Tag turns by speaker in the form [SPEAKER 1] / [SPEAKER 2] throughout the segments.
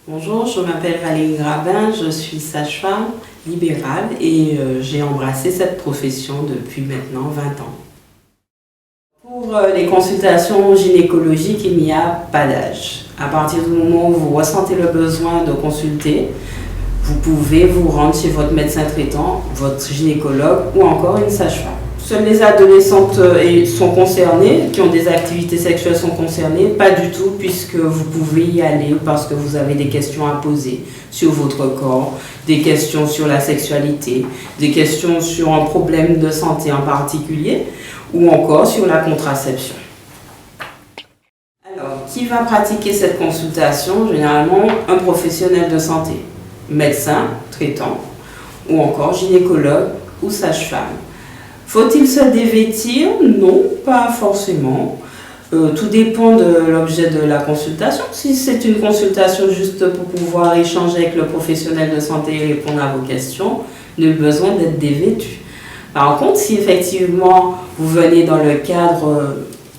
[SPEAKER 1] Bonjour, je m'appelle Valérie Grabin, je suis sage-femme libérale et j'ai embrassé cette profession depuis maintenant 20 ans. Pour les consultations gynécologiques, il n'y a pas d'âge. À partir du moment où vous ressentez le besoin de consulter, vous pouvez vous rendre chez votre médecin traitant, votre gynécologue ou encore une sage-femme. Seules les adolescentes sont concernées, qui ont des activités sexuelles sont concernées, pas du tout, puisque vous pouvez y aller parce que vous avez des questions à poser sur votre corps, des questions sur la sexualité, des questions sur un problème de santé en particulier, ou encore sur la contraception. Alors, qui va pratiquer cette consultation? Généralement, un professionnel de santé, médecin traitant, ou encore gynécologue ou sage-femme. Faut-il se dévêtir? Non, pas forcément. Tout dépend de l'objet de la consultation. Si c'est une consultation juste pour pouvoir échanger avec le professionnel de santé et répondre à vos questions, nul besoin d'être dévêtu. Par contre, si effectivement vous venez dans le cadre,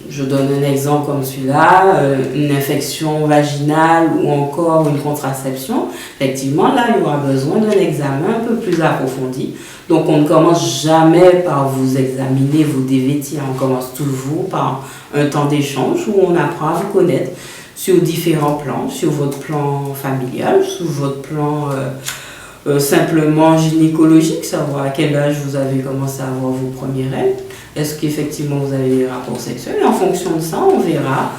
[SPEAKER 1] je donne un exemple comme celui-là, une infection vaginale ou encore une contraception, effectivement là il y aura besoin d'un examen un peu plus approfondi. Donc on ne commence jamais par vous examiner, vous dévêtir, on commence toujours par un temps d'échange où on apprend à vous connaître sur différents plans, sur votre plan familial, sur votre plan simplement gynécologique, savoir à quel âge vous avez commencé à avoir vos premières règles, est-ce qu'effectivement vous avez des rapports sexuels, et en fonction de ça on verra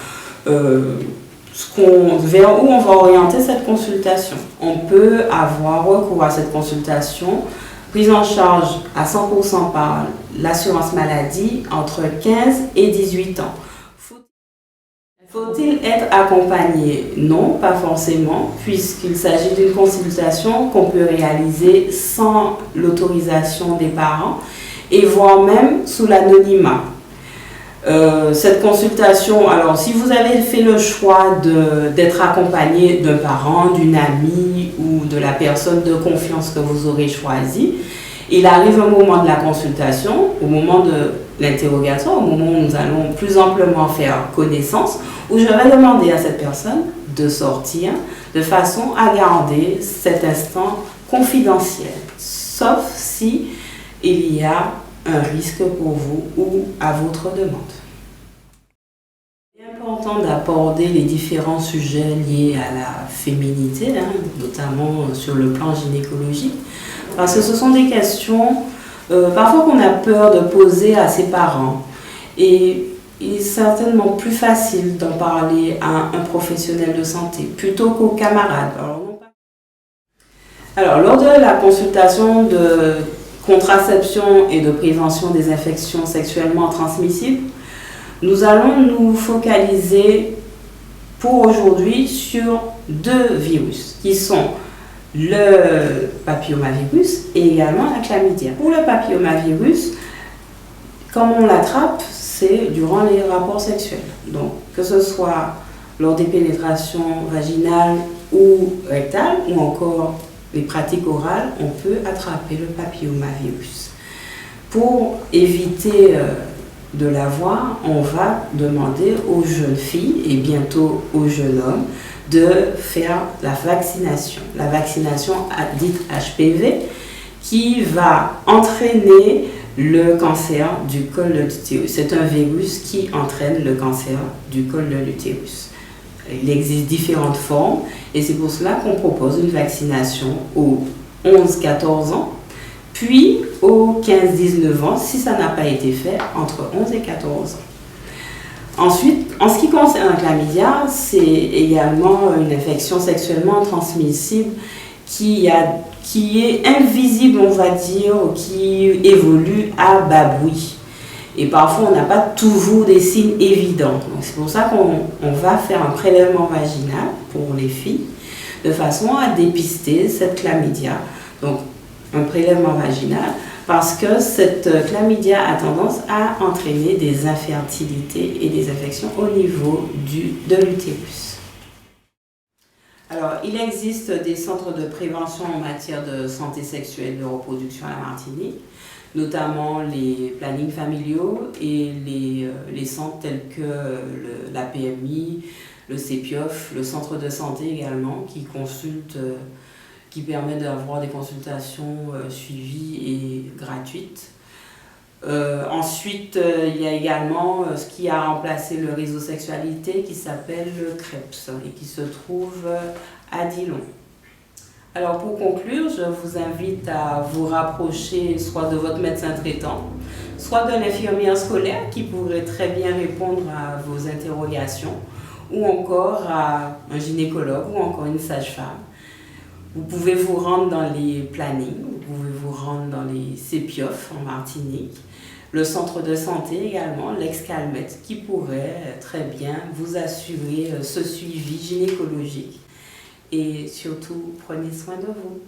[SPEAKER 1] vers où on va orienter cette consultation. On peut avoir recours à cette consultation prise en charge à 100% par l'assurance maladie entre 15 et 18 ans. Faut-il être accompagné? Non, pas forcément, puisqu'il s'agit d'une consultation qu'on peut réaliser sans l'autorisation des parents et voire même sous l'anonymat. Cette consultation, alors si vous avez fait le choix d'être accompagné d'un parent, d'une amie ou de la personne de confiance que vous aurez choisi, il arrive un moment de la consultation, au moment de l'interrogatoire, au moment où nous allons plus amplement faire connaissance, où je vais demander à cette personne de sortir de façon à garder cet instant confidentiel, sauf si il y a un risque pour vous ou à votre demande. Il est important d'aborder les différents sujets liés à la féminité, notamment sur le plan gynécologique, parce que ce sont des questions parfois qu'on a peur de poser à ses parents. Et il est certainement plus facile d'en parler à un professionnel de santé plutôt qu'aux camarades. Alors, lors de la consultation de contraception et de prévention des infections sexuellement transmissibles, nous allons nous focaliser pour aujourd'hui sur deux virus qui sont le papillomavirus et également la chlamydia. Pour le papillomavirus, comme on l'attrape, c'est durant les rapports sexuels. Donc, que ce soit lors des pénétrations vaginales ou rectales ou encore les pratiques orales, on peut attraper le papillomavirus. Pour éviter de l'avoir, on va demander aux jeunes filles et bientôt aux jeunes hommes de faire la vaccination dite HPV, qui va entraîner le cancer du col de l'utérus. C'est un virus qui entraîne le cancer du col de l'utérus. Il existe différentes formes et c'est pour cela qu'on propose une vaccination aux 11-14 ans, puis aux 15-19 ans, si ça n'a pas été fait, entre 11 et 14 ans. Ensuite, en ce qui concerne la chlamydia, c'est également une infection sexuellement transmissible qui est invisible, on va dire, qui évolue à bas bruit. Et parfois, on n'a pas toujours des signes évidents. Donc, c'est pour ça qu'on va faire un prélèvement vaginal pour les filles, de façon à dépister cette chlamydia. Donc, un prélèvement vaginal, parce que cette chlamydia a tendance à entraîner des infertilités et des infections au niveau de l'utérus. Alors, il existe des centres de prévention en matière de santé sexuelle et de reproduction à la Martinique, notamment les plannings familiaux et les centres tels que la PMI, le CEPIOF, le centre de santé également, qui permet d'avoir des consultations suivies et gratuites. Ensuite, il y a également ce qui a remplacé le réseau sexualité qui s'appelle le CREPS et qui se trouve à Dillon. Alors pour conclure, je vous invite à vous rapprocher soit de votre médecin traitant, soit d'un infirmière scolaire qui pourrait très bien répondre à vos interrogations, ou encore à un gynécologue ou encore une sage-femme. Vous pouvez vous rendre dans les plannings, vous pouvez vous rendre dans les CEPIOF en Martinique, le centre de santé également, l'ex-Calmet, qui pourrait très bien vous assurer ce suivi gynécologique. Et surtout, prenez soin de vous.